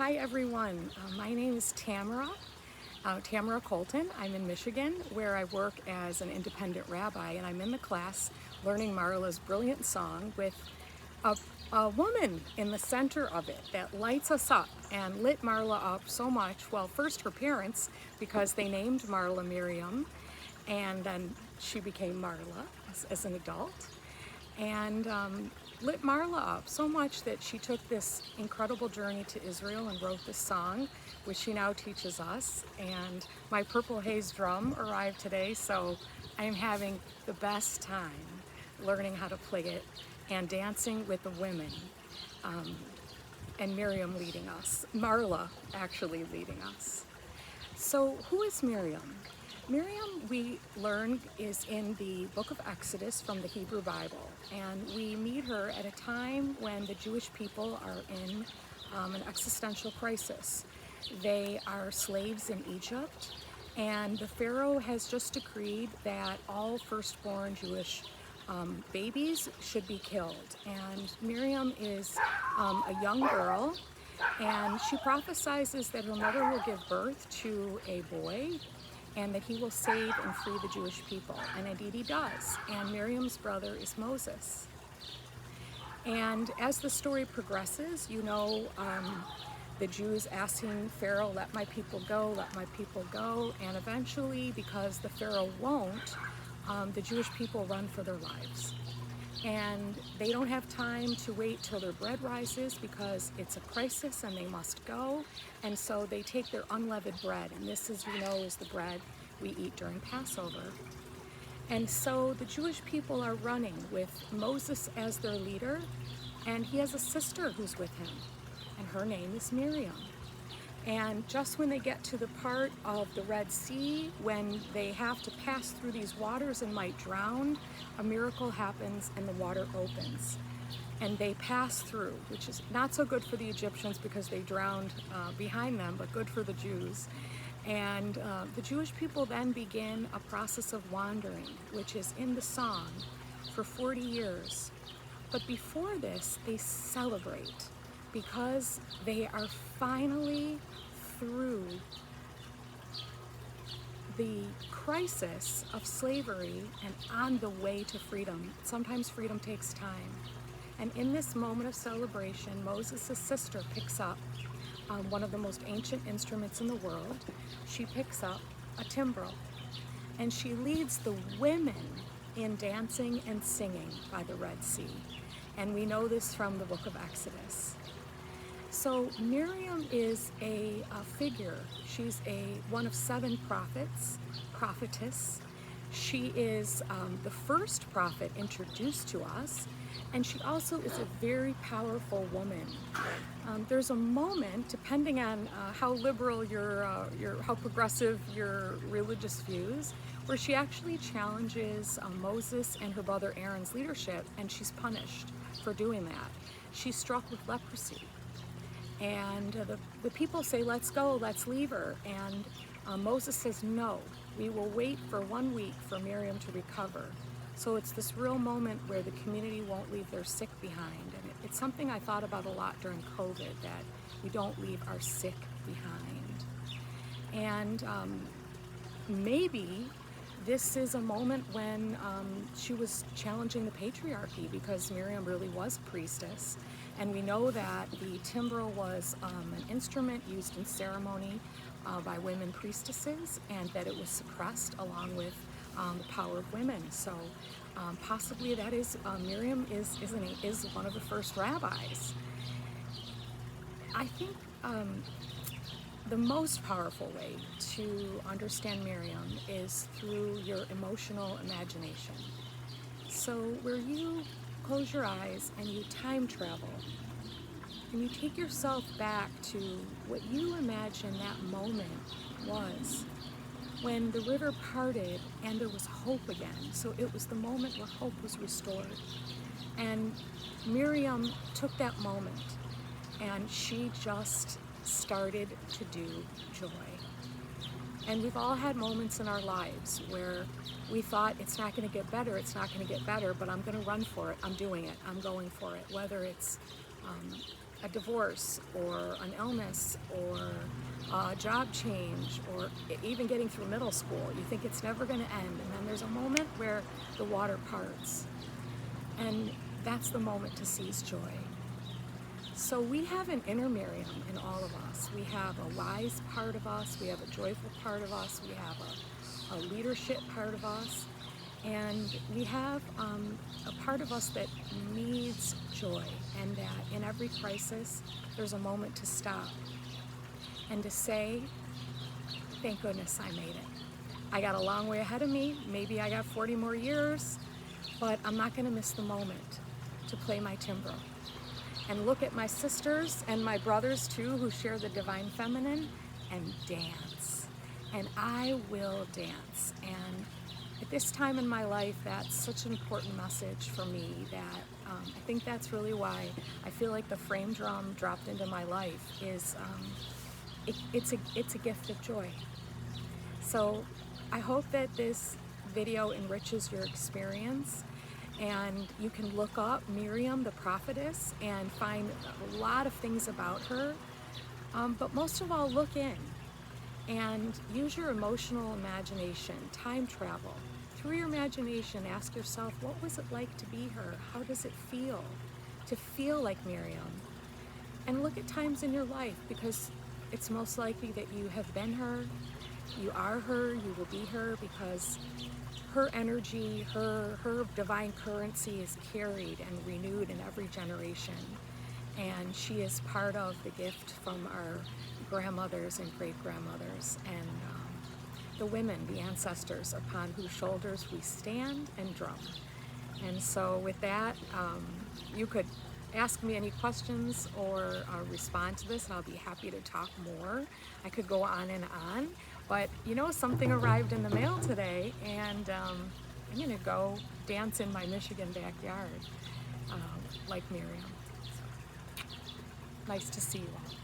Hi everyone, my name is Tamara Kolton. I'm in Michigan where I work as an independent rabbi, and I'm in the class learning Marla's brilliant song with a woman in the center of it that lights us up and lit Marla up so much. Well, first her parents, because they named Marla Miriam, and then she became Marla as an adult. And lit Marla up so much that she took this incredible journey to Israel and wrote this song, which she now teaches us. And my purple haze drum arrived today, so I'm having the best time learning how to play it and dancing with the women. And Miriam leading us, Marla actually leading us. So who is Miriam? Miriam, we learn, is in the book of Exodus from the Hebrew Bible, and we meet her at a time when the Jewish people are in an existential crisis. They are slaves in Egypt, and the Pharaoh has just decreed that all firstborn Jewish babies should be killed. And Miriam is a young girl, and she prophesies that her mother will give birth to a boy and that he will save and free the Jewish people. And indeed he does. And Miriam's brother is Moses. And as the story progresses, the Jews asking Pharaoh, let my people go, let my people go. And eventually, because the Pharaoh won't, the Jewish people run for their lives. And they don't have time to wait till their bread rises because it's a crisis and they must go. And so they take their unleavened bread, and this, as you know, is the bread we eat during Passover. And so the Jewish people are running with Moses as their leader, and he has a sister who's with him, and her name is Miriam. And just when they get to the part of the Red Sea, when they have to pass through these waters and might drown, a miracle happens and the water opens. And they pass through, which is not so good for the Egyptians because they drowned behind them, but good for the Jews. And the Jewish people then begin a process of wandering, which is in the song, for 40 years. But before this, they celebrate because they are finally through the crisis of slavery and on the way to freedom. Sometimes freedom takes time. And in this moment of celebration, Moses' sister picks up one of the most ancient instruments in the world. She picks up a timbrel, and she leads the women in dancing and singing by the Red Sea. And we know this from the book of Exodus. So Miriam is a figure. She's one of 7 prophetess. She is the first prophet introduced to us, and she also is a very powerful woman. There's a moment, depending on how liberal how progressive your religious views, where she actually challenges Moses and her brother Aaron's leadership, and she's punished for doing that. She's struck with leprosy. And the people say, let's go, let's leave her. And Moses says, no, we will wait for 1 week for Miriam to recover. So it's this real moment where the community won't leave their sick behind. And it's something I thought about a lot during COVID, that we don't leave our sick behind. And maybe this is a moment when she was challenging the patriarchy, because Miriam really was a priestess. And we know that the timbrel was an instrument used in ceremony by women priestesses, and that it was suppressed along with the power of women. So possibly that is, Miriam is one of the first rabbis. I think the most powerful way to understand Miriam is through your emotional imagination. So where you close your eyes and you time travel, and you take yourself back to what you imagine that moment was, when the river parted and there was hope again. So it was the moment where hope was restored. And Miriam took that moment and she just started to do joy. And we've all had moments in our lives where we thought, it's not going to get better, it's not going to get better, but I'm going to run for it, I'm doing it, I'm going for it. Whether it's a divorce or an illness or a job change or even getting through middle school. You think it's never going to end, and then there's a moment where the water parts, and that's the moment to seize joy. So we have an inner Miriam in all of us. We have a wise part of us, we have a joyful part of us, we have a leadership part of us, and we have a part of us that needs joy, and that in every crisis there's a moment to stop and to say, thank goodness I made it. I got a long way ahead of me, maybe I got 40 more years, but I'm not going to miss the moment to play my timbrel and look at my sisters and my brothers too, who share the divine feminine, and dance. And I will dance. And at this time in my life, that's such an important message for me that I think that's really why I feel like the frame drum dropped into my life is it's a gift of joy. So I hope that this video enriches your experience, and you can look up Miriam the Prophetess and find a lot of things about her, but most of all, look in and use your emotional imagination, time travel. Through your imagination, ask yourself, what was it like to be her? How does it feel to feel like Miriam? And look at times in your life, because it's most likely that you have been her, you are her, you will be her, because her energy, her divine currency is carried and renewed in every generation. And she is part of the gift from our grandmothers and great-grandmothers and the women, the ancestors, upon whose shoulders we stand and drum. And so with that, you could ask me any questions or respond to this, and I'll be happy to talk more. I could go on and on, but you know, something arrived in the mail today, and I'm gonna go dance in my Michigan backyard like Miriam. So, nice to see you all.